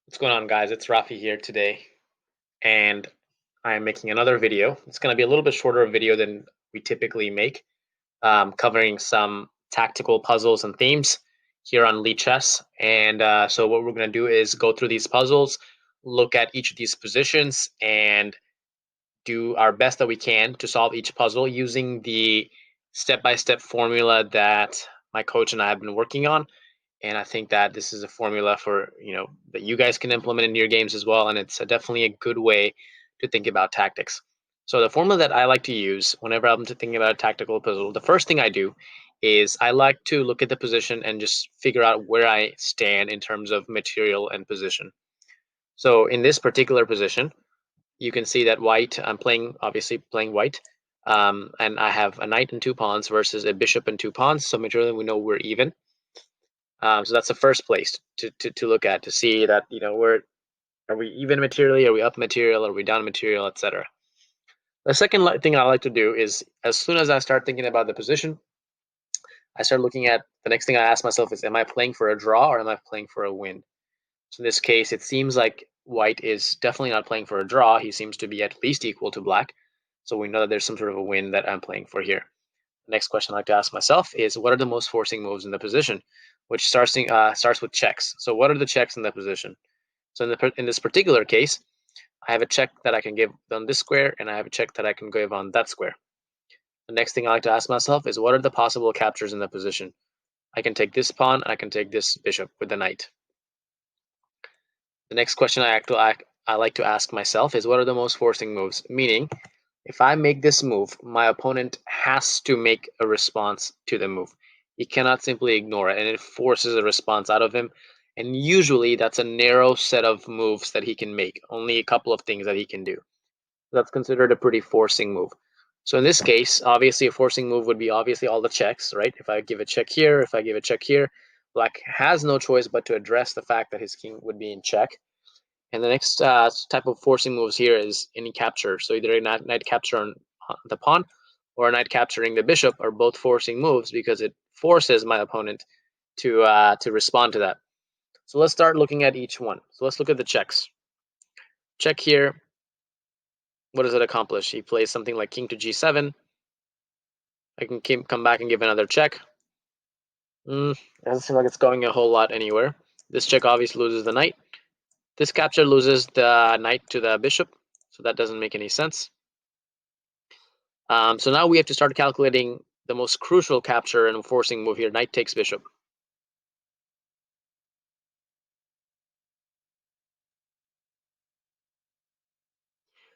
What's going on, guys? It's Rafi here today, and I'm making another video. It's going to be a little bit shorter video than we typically make, covering some tactical puzzles and themes here on Lee Chess. And so, what we're going to do is go through these puzzles, look at each of these positions, and do our best that we can to solve each puzzle using the step-by-step formula that my coach and I have been working on. And I think that this is a formula for that you guys can implement in your games as well, and it's definitely a good way to think about tactics. So the formula that I like to use whenever I'm thinking about a tactical puzzle, the first thing I do is I like to look at the position and just figure out where I stand in terms of material and position. So in this particular position, you can see that white, I'm playing, obviously playing white, and I have a knight and two pawns versus a bishop and two pawns, so materially we know we're even. So that's the first place to look at to see that are we even materially, are we up material, are we down material, etc. The second thing I like to do is as soon as I start thinking about the position, I start looking at the next thing I ask myself is, am I playing for a draw or am I playing for a win? So in this case, it seems like white is definitely not playing for a draw. He seems to be at least equal to black. So we know that there's some sort of a win that I'm playing for here. The next question I like to ask myself is, what are the most forcing moves in the position? Which starts with checks. So what are the checks in the position? So in this particular case, I have a check that I can give on this square, and I have a check that I can give on that square. The next thing I like to ask myself is, what are the possible captures in the position? I can take this pawn, and I can take this bishop with the knight. The next question I like to ask myself is, what are the most forcing moves? Meaning, if I make this move, my opponent has to make a response to the move. He cannot simply ignore it, and it forces a response out of him. And usually, that's a narrow set of moves that he can make, only a couple of things that he can do. That's considered a pretty forcing move. So in this case, obviously, a forcing move would be obviously all the checks, right? If I give a check here, if I give a check here, black has no choice but to address the fact that his king would be in check. And the next type of forcing moves here is any capture. So either a knight capture on the pawn or a knight capturing the bishop are both forcing moves because it forces my opponent to respond to that. So let's start looking at each one. So let's look at the checks. Check here. What does it accomplish? He plays something like king to g7. I can come back and give another check. Doesn't seem like it's going a whole lot anywhere. This check obviously loses the knight. This capture loses the knight to the bishop, so that doesn't make any sense. So now we have to start calculating the most crucial capture and forcing move here. Knight takes bishop.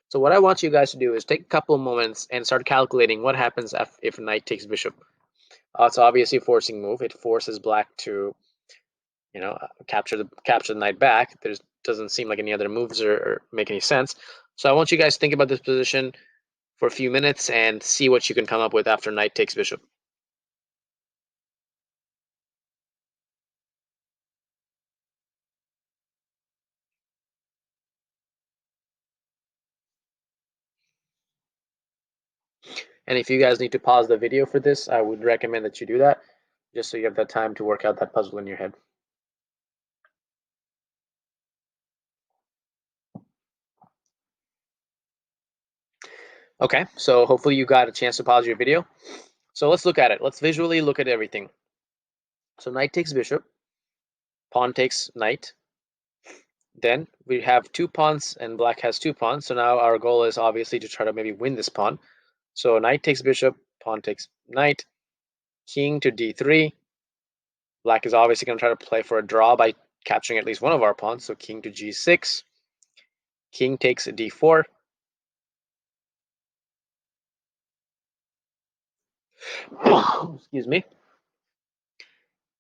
So what I want you guys to do is take a couple of moments and start calculating what happens if knight takes bishop. It's obviously a forcing move. It forces black to, capture the knight back. There doesn't seem like any other moves or make any sense. So I want you guys to think about this position for a few minutes and see what you can come up with after knight takes bishop. And if you guys need to pause the video for this, I would recommend that you do that, just so you have that time to work out that puzzle in your head. Okay, so hopefully you got a chance to pause your video. So let's look at it. Let's visually look at everything. So knight takes bishop, pawn takes knight. Then we have two pawns and black has two pawns. So now our goal is obviously to try to maybe win this pawn. So knight takes bishop, pawn takes knight, king to d3. Black is obviously going to try to play for a draw by capturing at least one of our pawns. So king to g6, king takes d4. Excuse me.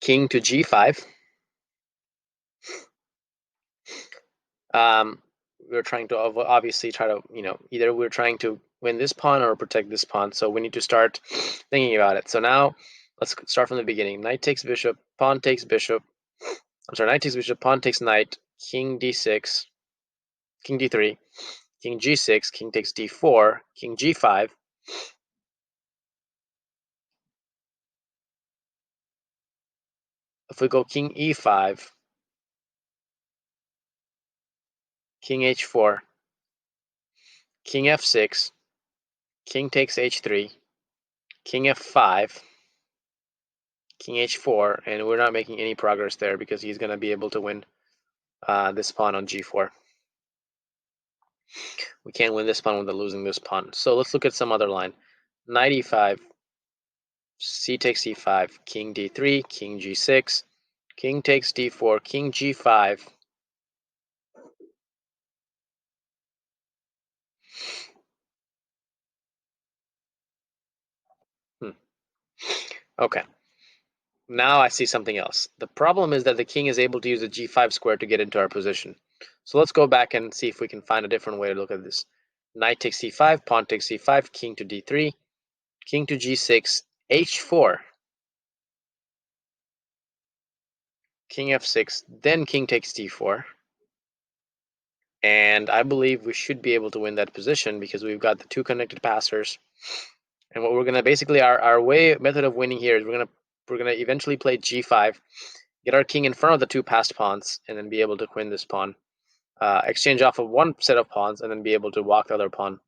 King to g5. We're trying to obviously try to, either we're trying to win this pawn or protect this pawn. So we need to start thinking about it. So now let's start from the beginning. Knight takes bishop, pawn takes bishop. I'm sorry, knight takes bishop, pawn takes knight, king d6, king d3, king g6, king takes d4, king g5. If we go king e5, king h4, king f6, king takes h3, king f5, king h4, and we're not making any progress there because he's going to be able to win this pawn on g4. We can't win this pawn without losing this pawn. So let's look at some other line. Knight e5, c takes e5, king d3, king g6, king takes d4, king g5. Okay, now I see something else. The problem is that the king is able to use the g5 square to get into our position. So let's go back and see if we can find a different way to look at this. Knight takes c5, pawn takes c5, king to d3, king to g6, h4, king f6, then king takes d4. And I believe we should be able to win that position because we've got the two connected passers. And what we're gonna basically our method of winning here is we're gonna eventually play g5, get our king in front of the two passed pawns, and then be able to win this pawn. Exchange off of one set of pawns and then be able to walk the other pawn.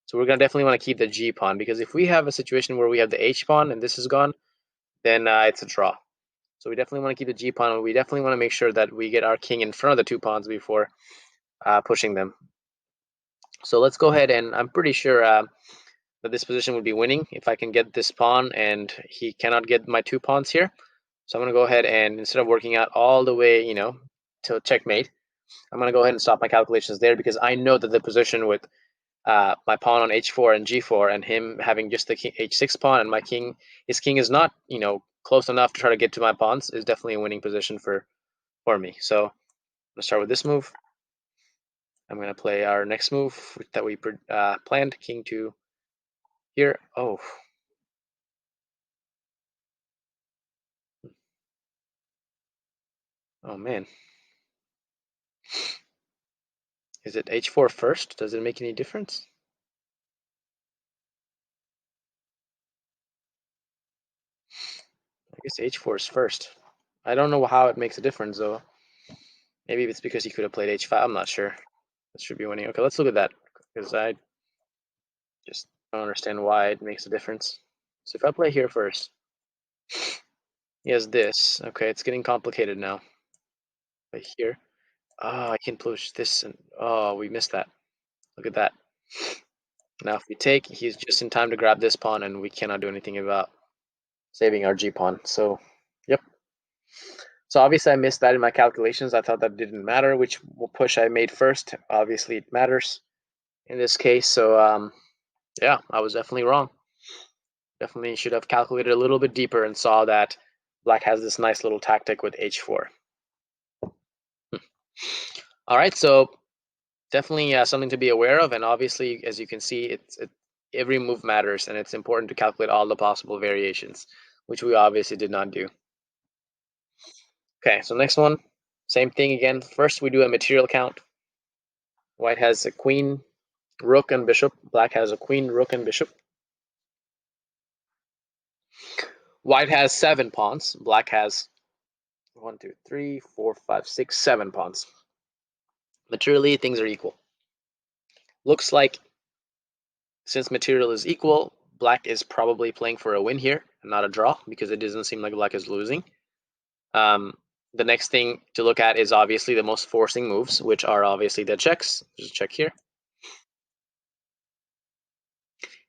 So we're gonna definitely want to keep the g pawn because if we have a situation where we have the h pawn and this is gone, then it's a draw. So we definitely want to keep the g pawn. We definitely want to make sure that we get our king in front of the two pawns before pushing them. So let's go ahead, and I'm pretty sure that this position would be winning if I can get this pawn and he cannot get my two pawns here. So I'm going to go ahead and instead of working out all the way, to checkmate, I'm going to go ahead and stop my calculations there because I know that the position with my pawn on h4 and g4 and him having just the king, h6 pawn and his king is not, close enough to try to get to my pawns is definitely a winning position for me. So I'm going to start with this move. I'm going to play our next move that we planned, king to here. Oh, oh man. Is it h4 first? Does it make any difference? I guess h4 is first. I don't know how it makes a difference though. Maybe it's because he could have played h5. I'm not sure. This should be winning. Okay, let's look at that because I just don't understand why it makes a difference. So if I play here first, he has this. Okay, it's getting complicated now. Play here. Oh, I can push this and oh, we missed that. Look at that. Now if we take, he's just in time to grab this pawn and we cannot do anything about saving our g pawn. So, yep. So obviously I missed that in my calculations. I thought that didn't matter which push I made first. Obviously it matters in this case. So yeah, I was definitely wrong. Definitely should have calculated a little bit deeper and saw that black has this nice little tactic with h4. All right, so definitely something to be aware of. And obviously, as you can see, every move matters and it's important to calculate all the possible variations, which we obviously did not do. Okay, so next one, same thing again. First, we do a material count. White has a queen, rook, and bishop. Black has a queen, rook, and bishop. White has 7 pawns. Black has 1, 2, 3, 4, 5, 6, 7 pawns. Materially, things are equal. Looks like since material is equal, black is probably playing for a win here and not a draw because it doesn't seem like black is losing. The next thing to look at is obviously the most forcing moves, which are obviously the checks. Just check here.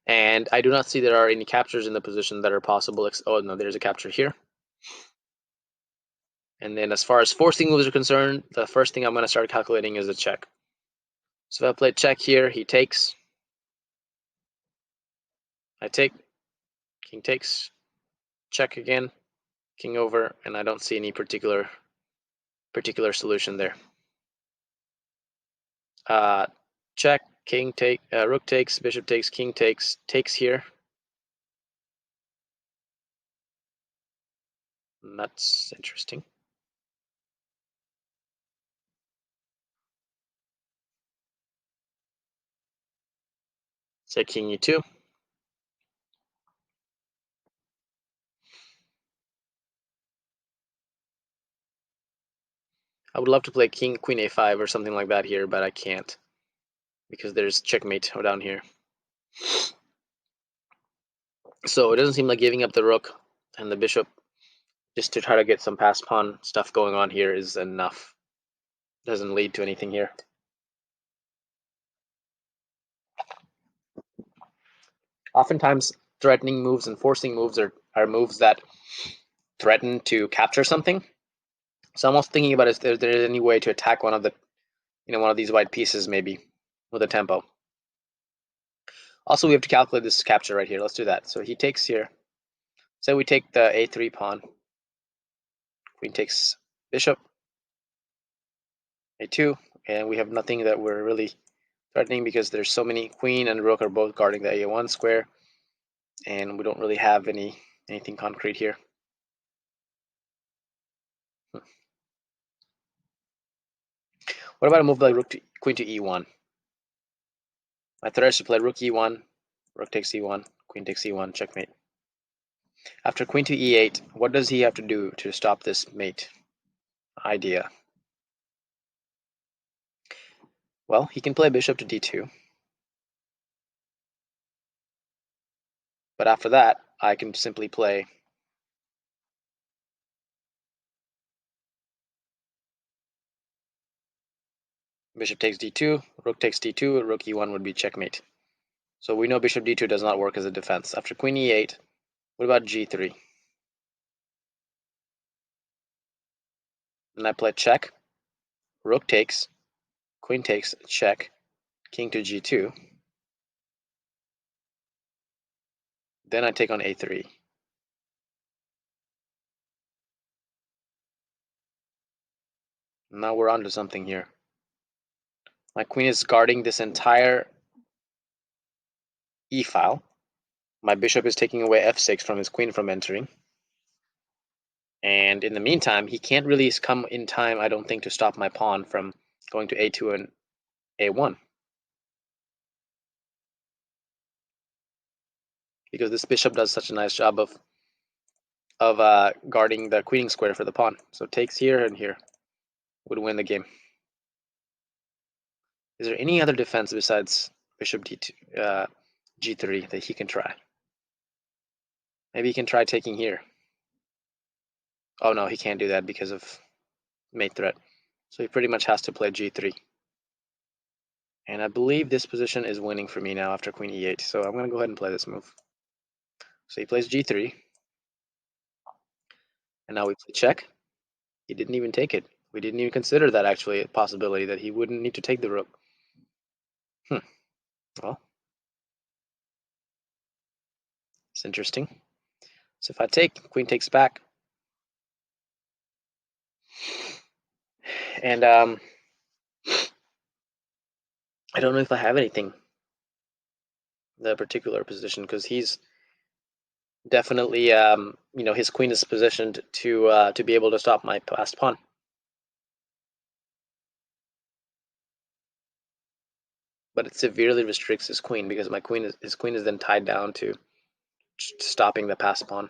And I do not see there are any captures in the position that are possible. Oh, no, there's a capture here. And then as far as forcing moves are concerned, the first thing I'm going to start calculating is a check. So if I play check here, he takes. I take. King takes. Check again. King over. And I don't see any particular solution there. Check. King take. Rook takes. Bishop takes. King takes. Takes here. And that's interesting. Say king e2. I would love to play king, queen a5 or something like that here, but I can't because there's checkmate down here. So it doesn't seem like giving up the rook and the bishop just to try to get some pass pawn stuff going on here is enough. Doesn't lead to anything here. Oftentimes, threatening moves and forcing moves are moves that threaten to capture something. So I'm also thinking about if there's any way to attack one of the, one of these white pieces maybe with a tempo. Also, we have to calculate this capture right here. Let's do that. So he takes here. So we take the a3 pawn. Queen takes bishop, a2, and we have nothing that we're really threatening because there's so many. Queen and rook are both guarding the a1 square, and we don't really have anything concrete here. What about a move like queen to e1? My threat is to play rook e1, rook takes e1, queen takes e1, checkmate. After queen to e8, what does he have to do to stop this mate idea? Well, he can play bishop to d2. But after that, I can simply play bishop takes d2, rook takes d2, rook e1 would be checkmate. So we know bishop d2 does not work as a defense. After queen e8, what about g3? And I play check, rook takes, queen takes, check, king to g2. Then I take on a3. Now we're on to something here. My queen is guarding this entire e file. My bishop is taking away f6 from his queen from entering. And in the meantime, he can't really come in time, I don't think, to stop my pawn from going to a2 and a1. Because this bishop does such a nice job of guarding the queening square for the pawn. So takes here and here would win the game. Is there any other defense besides bishop d2, g3 that he can try? Maybe he can try taking here. Oh no, he can't do that because of mate threat. So he pretty much has to play g3. And I believe this position is winning for me now after queen e8. So I'm going to go ahead and play this move. So he plays g3. And now we play check. He didn't even take it. We didn't even consider that actually a possibility that he wouldn't need to take the rook. Well, it's interesting. So if I take, queen takes back. And I don't know if I have anything in that particular position because he's definitely, his queen is positioned to be able to stop my passed pawn. But it severely restricts his queen because his queen is then tied down to stopping the passed pawn.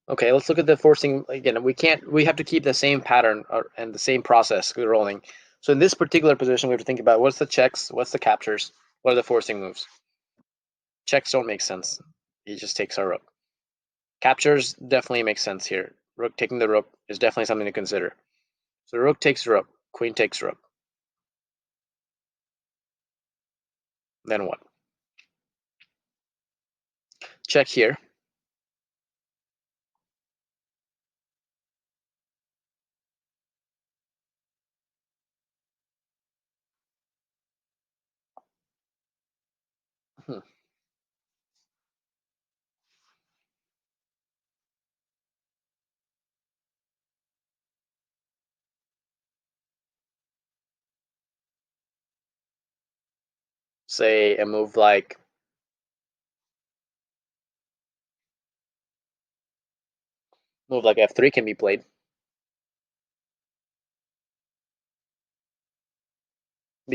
Okay, let's look at the forcing again. We have to keep the same pattern and the same process rolling. So in this particular position, we have to think about what's the checks, what's the captures, what are the forcing moves. Checks don't make sense. He just takes our rook. Captures definitely makes sense here. Rook taking the rook is definitely something to consider. So rook takes rook, queen takes rook. Then what? Check here. Hmm. Say a move like f3 can be played.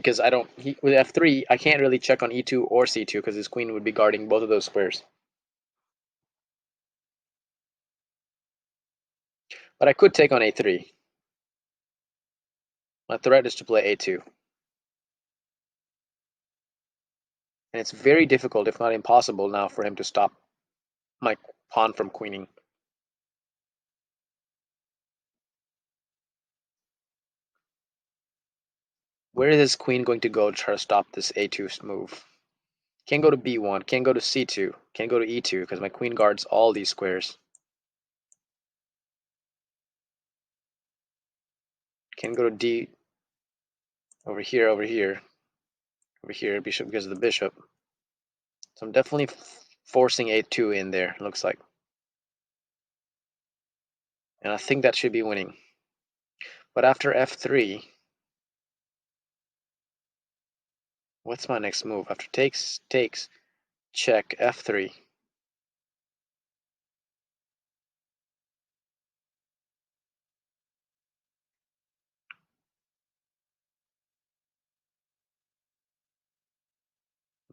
because I don't. With f3, I can't really check on e2 or c2 because his queen would be guarding both of those squares. But I could take on a3. My threat is to play a2. And it's very difficult, if not impossible, now for him to stop my pawn from queening. Where is his queen going to go to try to stop this a2 move? Can't go to b1, can't go to c2, can't go to e2 because my queen guards all these squares. Can't go to d, over here, over here, over here, bishop because of the bishop. So I'm definitely forcing a2 in there, looks like. And I think that should be winning. But after f3, what's my next move? After takes, check, f3.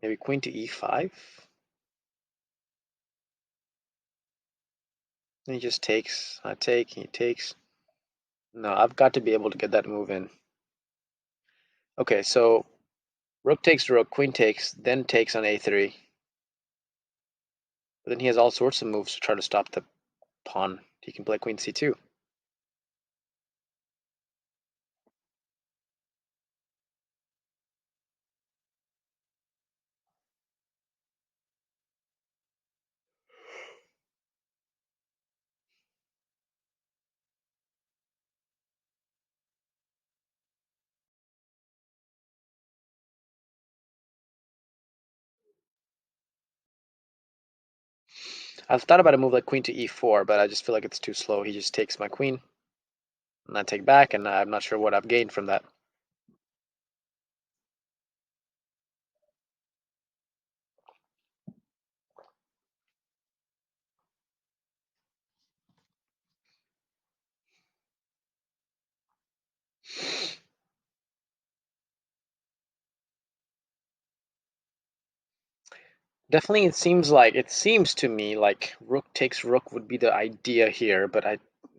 Maybe queen to e5? And he just takes, I take, he takes. No, I've got to be able to get that move in. Okay, so rook takes rook, queen takes, then takes on a3. But then he has all sorts of moves to try to stop the pawn. He can play queen c2. I've thought about a move like queen to e4, but I just feel like it's too slow. He just takes my queen, and I take back, and I'm not sure what I've gained from that. Definitely, it seems to me like rook takes rook would be the idea here, but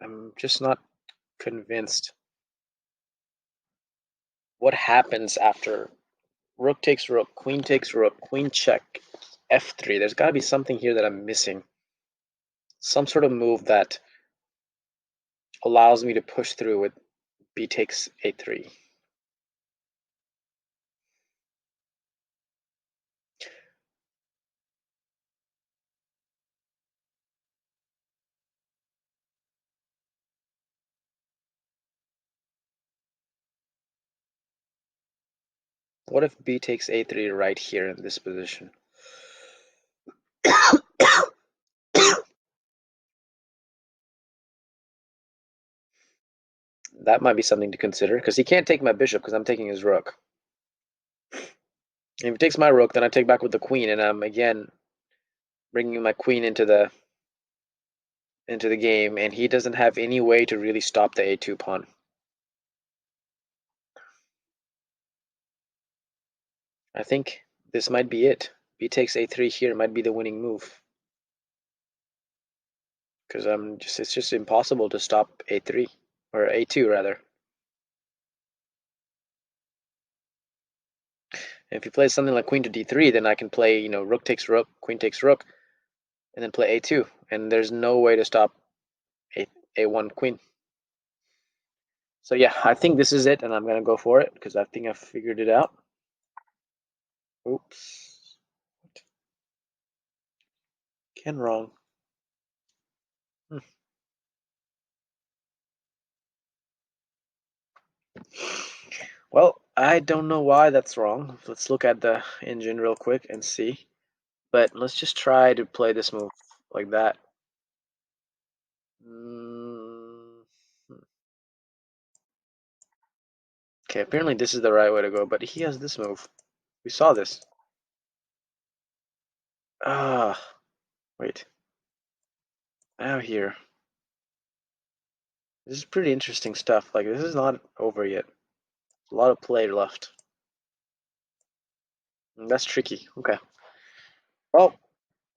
I'm just not convinced. What happens after rook takes rook, queen check, f3? There's got to be something here that I'm missing. Some sort of move that allows me to push through with b takes a3. What if b takes a3 right here in this position? That might be something to consider, because he can't take my bishop because I'm taking his rook. If he takes my rook, then I take back with the queen, and I'm again bringing my queen into the game, and he doesn't have any way to really stop the a2 pawn. I think this might be it. B takes a3 here might be the winning move, because it's just impossible to stop a3 or a2 rather. And if he plays something like queen to d3, then I can play rook takes rook, queen takes rook, and then play a2, and there's no way to stop a1 queen. So yeah, I think this is it, and I'm gonna go for it because I think I figured it out. Oops. Ken wrong. Hmm. Well, I don't know why that's wrong. Let's look at the engine real quick and see. But let's just try to play this move like that. Mm. Okay, apparently this is the right way to go, but he has this move. We saw this. Ah, wait. Now here. This is pretty interesting stuff. Like, this is not over yet. A lot of play left. That's tricky. Okay. Well,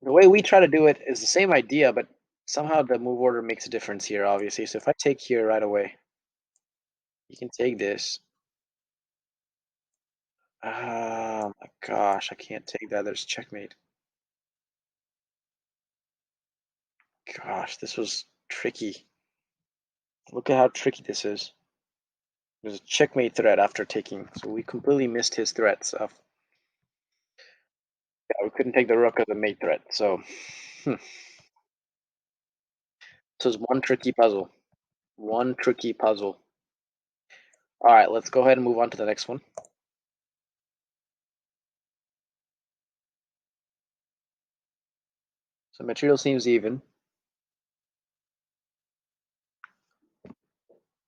the way we try to do it is the same idea, but somehow the move order makes a difference here, obviously. So if I take here right away, you can take this. Oh my gosh, I can't take that. There's checkmate. Gosh, this was tricky. Look at how tricky this is. There's a checkmate threat after taking, so we completely missed his threat stuff. Yeah, we couldn't take the rook as a mate threat, so this is one tricky puzzle. One tricky puzzle. All right, let's go ahead and move on to the next one. So material seems even.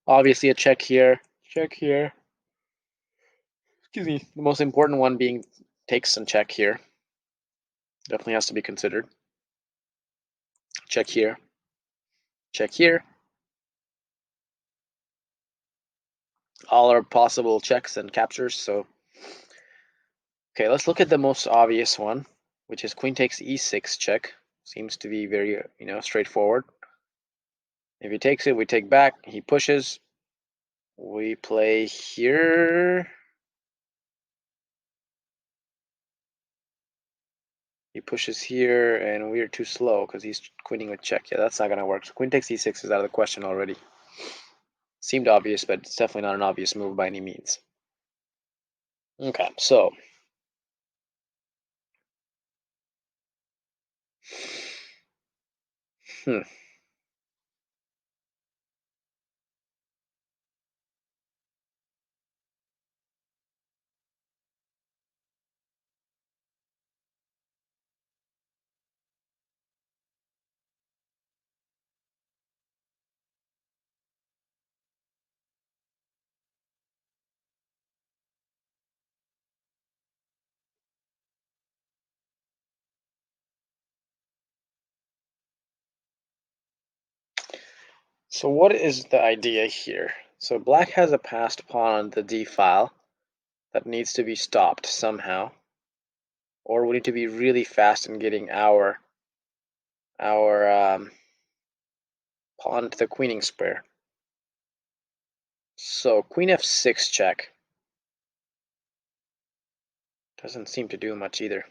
Obviously a check here. Check here. Excuse me. The most important one being takes and check here. Definitely has to be considered. Check here. Check here. All are possible checks and captures. So, okay, let's look at the most obvious one, which is queen takes e6 check. Seems to be very, straightforward. If he takes it, we take back. He pushes. We play here. He pushes here, and we're too slow because he's queening with check. Yeah, that's not going to work. So queen takes e6 is out of the question already. Seemed obvious, but it's definitely not an obvious move by any means. Okay, so hmm. So what is the idea here? So black has a passed pawn on the d file that needs to be stopped somehow, or we need to be really fast in getting our pawn to the queening square. So queen f6 check doesn't seem to do much either.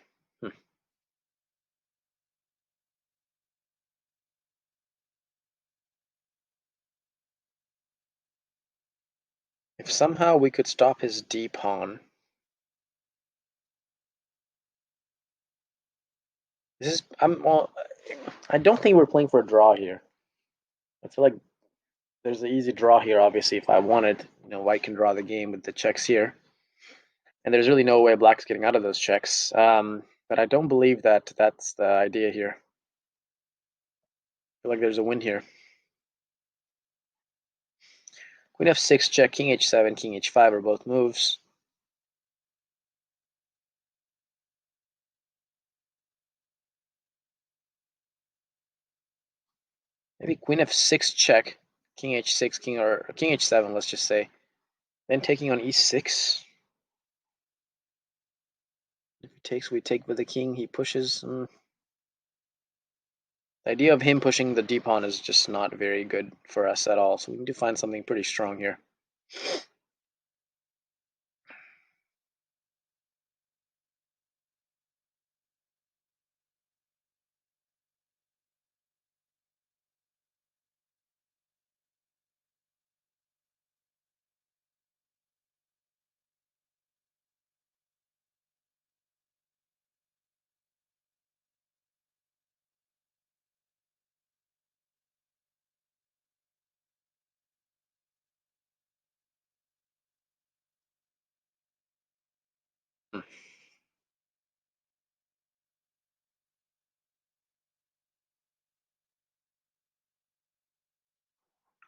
If somehow we could stop his d pawn, this is I don't think we're playing for a draw here. I feel like there's an easy draw here. Obviously, if I wanted, white can draw the game with the checks here, and there's really no way black's getting out of those checks. But I don't believe that that's the idea here. I feel like there's a win here. Queen f6 check, king h7, king h5 are both moves. Maybe queen f6 check, king h6, king h7. Let's just say, then taking on e6. If he takes, we take with the king. He pushes. The idea of him pushing the d pawn is just not very good for us at all. So we need to find something pretty strong here.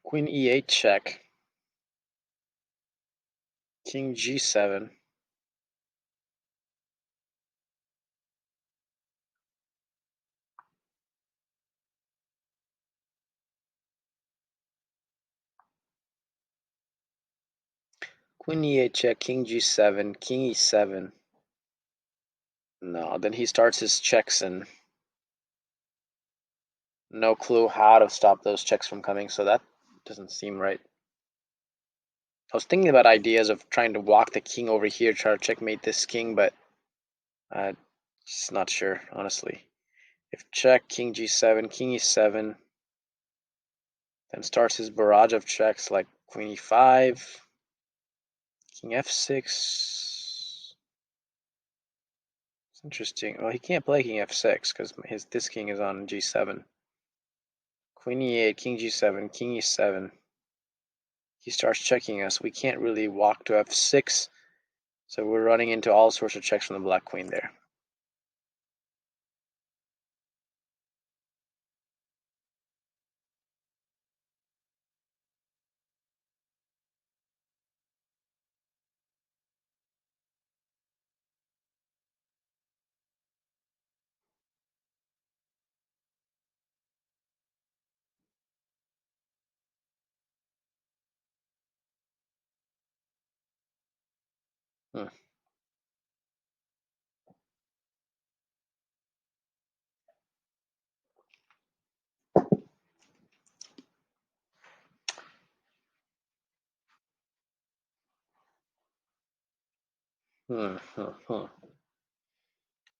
Queen e8 check, king g7. Queen e8 check, king g7, king e7. No, then he starts his checks and no clue how to stop those checks from coming, so that doesn't seem right. I was thinking about ideas of trying to walk the king over here, try to checkmate this king, but I'm just not sure, honestly. If check, king g7, king e7, then starts his barrage of checks like queen e5, king f6. It's interesting. Well, he can't play king f6 because this king is on g7. Queen e8, king g7, king e7. He starts checking us. We can't really walk to f6, so we're running into all sorts of checks from the black queen there. Hmm.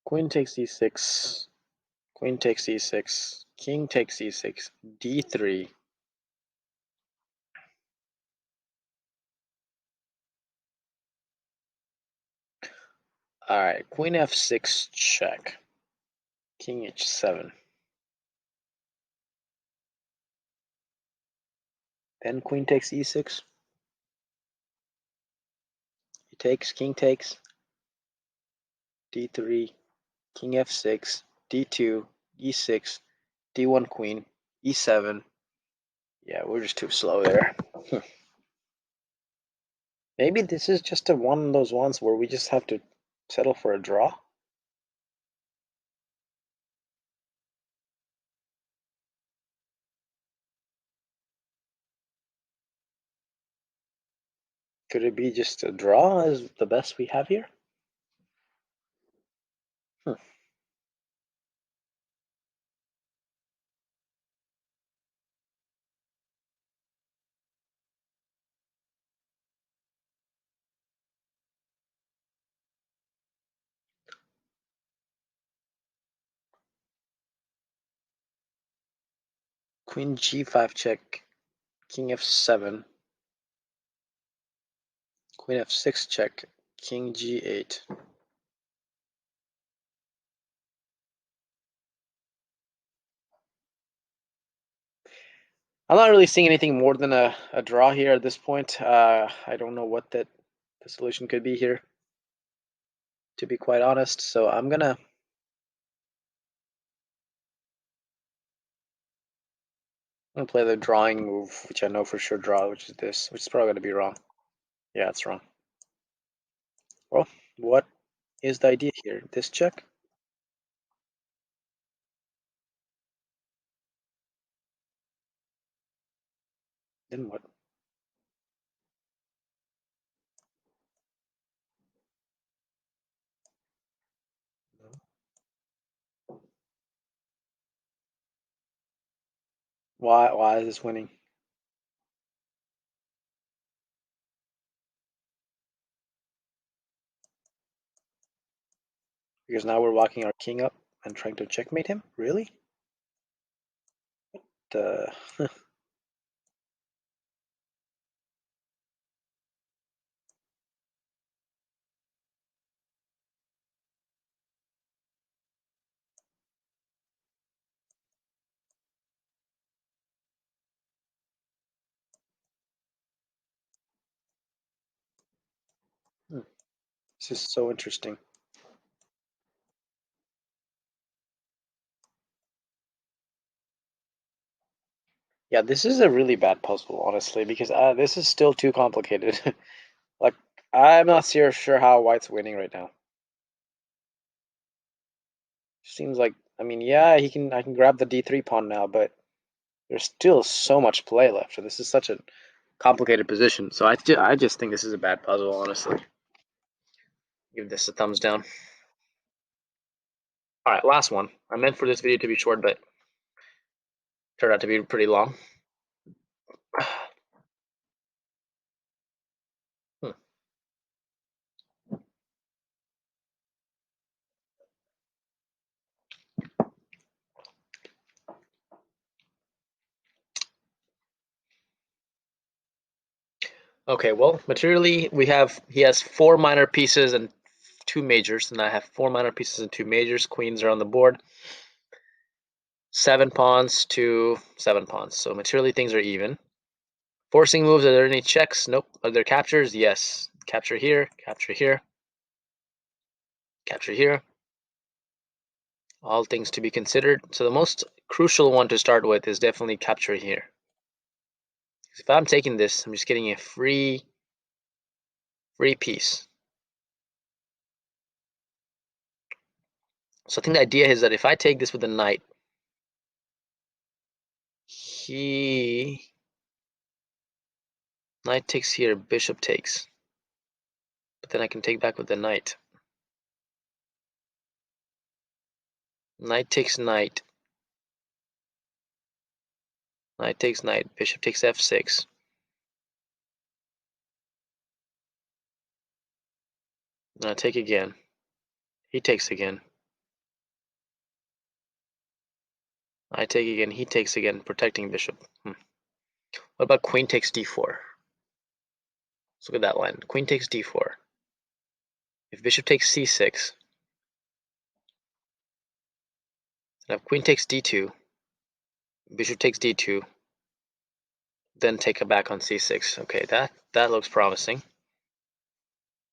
Queen takes e6, queen takes e6, king takes e6, d3. Alright, queen f6 check, king h7. Then queen takes e6. He takes, king takes, d3, king f6, d2, e6, d1 queen, e7. Yeah, we're just too slow there. Maybe this is just one of those ones where we just have to settle for a draw. Could it be just a draw is the best we have here? Hmm. Queen g5 check, king f7, queen f6 check, king g8. I'm not really seeing anything more than a draw here at this point. I don't know what the solution could be here, to be quite honest. So I'm gonna play the drawing move, which I know for sure draw, which is this, which is probably gonna be wrong. Yeah, it's wrong. Well, what is the idea here? This check? Then what? Why is this winning? Because now we're walking our king up and trying to checkmate him? Really? The this is so interesting. Yeah, this is a really bad puzzle, honestly, because this is still too complicated. Like, I'm not sure how White's winning right now. Seems like, I mean, yeah, I can grab the d3 pawn now, but there's still so much play left, and this is such a complicated position. So I just think this is a bad puzzle, honestly. Give this a thumbs down. All right, last one. I meant for this video to be short, but turned out to be pretty long. Hmm. Okay, well, materially he has 4 minor pieces and 2 majors, and I have 4 minor pieces and 2 majors. Queens are on the board. 7 pawns to 7 pawns. So materially things are even. Forcing moves, are there any checks? Nope. Are there captures? Yes. Capture here, capture here, capture here. All things to be considered. So the most crucial one to start with is definitely capture here. If I'm taking this, I'm just getting a free piece. So I think the idea is that if I take this with a knight, knight takes here, bishop takes. But then I can take back with the knight. Knight takes knight. Knight takes knight. Bishop takes f6. And I take again. He takes again. I take again. He takes again, protecting bishop. What about queen takes d4? Let's look at that line. Queen takes d4. If bishop takes c6, and if queen takes d2, bishop takes d2, then take it back on c6. Okay, that looks promising.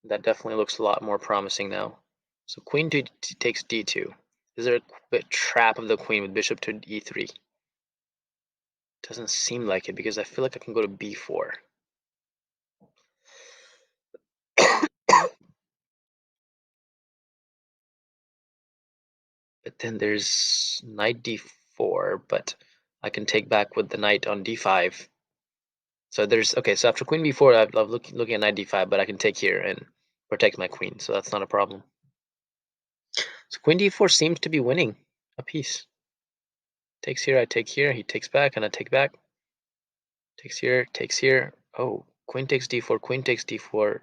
That definitely looks a lot more promising now. So queen takes d2. Is there a bit trap of the queen with bishop to e3? Doesn't seem like it, because I feel like I can go to b4. But then there's knight d4, but I can take back with the knight on d5. So there's, okay, so after queen b4, I love looking at knight d5, but I can take here and protect my queen, so that's not a problem. So queen d4 seems to be winning a piece. Takes here, I take here, he takes back, and I take back. Takes here, takes here. Oh, queen takes d4, queen takes d4.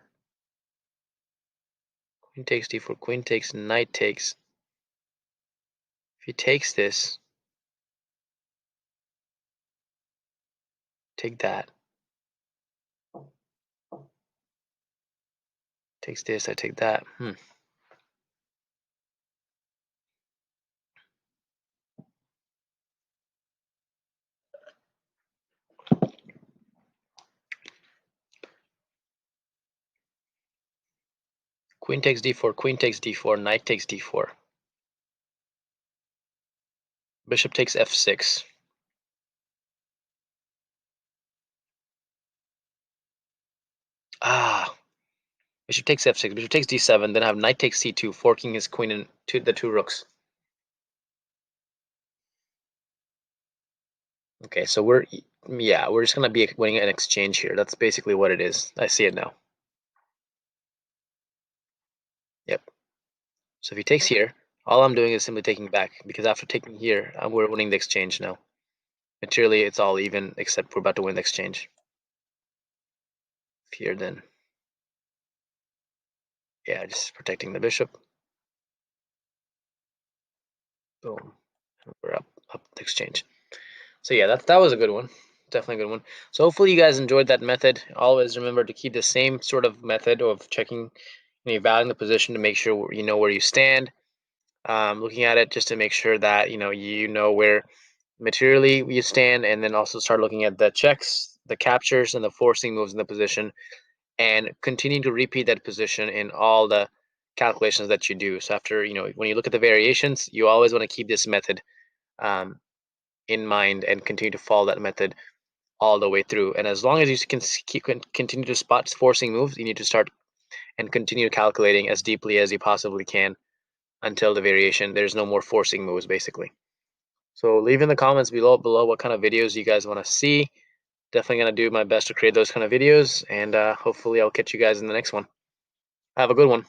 Queen takes d4, queen takes, knight takes. If he takes this, take that. Takes this, I take that. Queen takes d4, queen takes d4, knight takes d4. Bishop takes f6. Ah, bishop takes f6, bishop takes d7, then I have knight takes c2, forking his queen into the 2 rooks. Okay, so we're just gonna be winning an exchange here. That's basically what it is. I see it now. Yep. So if he takes here, all I'm doing is simply taking back, because after taking here, we're winning the exchange now. Materially, it's all even, except we're about to win the exchange. Here, then, yeah, just protecting the bishop. Boom. We're up the exchange. So yeah, that was a good one. Definitely a good one. So hopefully you guys enjoyed that method. Always remember to keep the same sort of method of checking and evaluating the position to make sure you know where you stand. Looking at it just to make sure that you know where materially you stand, and then also start looking at the checks, the captures, and the forcing moves in the position, and continue to repeat that position in all the calculations that you do. So after, when you look at the variations, you always want to keep this method um, in mind and continue to follow that method all the way through. And as long as you can continue to spot forcing moves, you need to start and continue calculating as deeply as you possibly can until the variation. There's no more forcing moves, basically. So leave in the comments below what kind of videos you guys want to see. Definitely going to do my best to create those kind of videos, and hopefully I'll catch you guys in the next one. Have a good one.